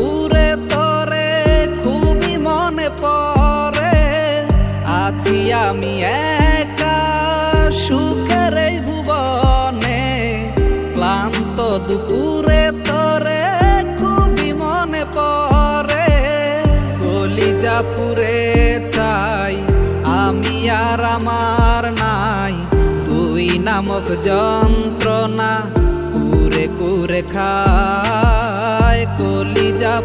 দুপুরে তোরে খুবই মনে পড়ে। আছি আমি একা সুখের এই ভুবনে, ক্লান্ত দুপুরে তোরে খুবই মনে পড়ে। কলিজা পুড়ে ছাই আমি আর আমার নাই, তুই নামক যন্ত্রণা কুরে কুরে খায়। কলিজা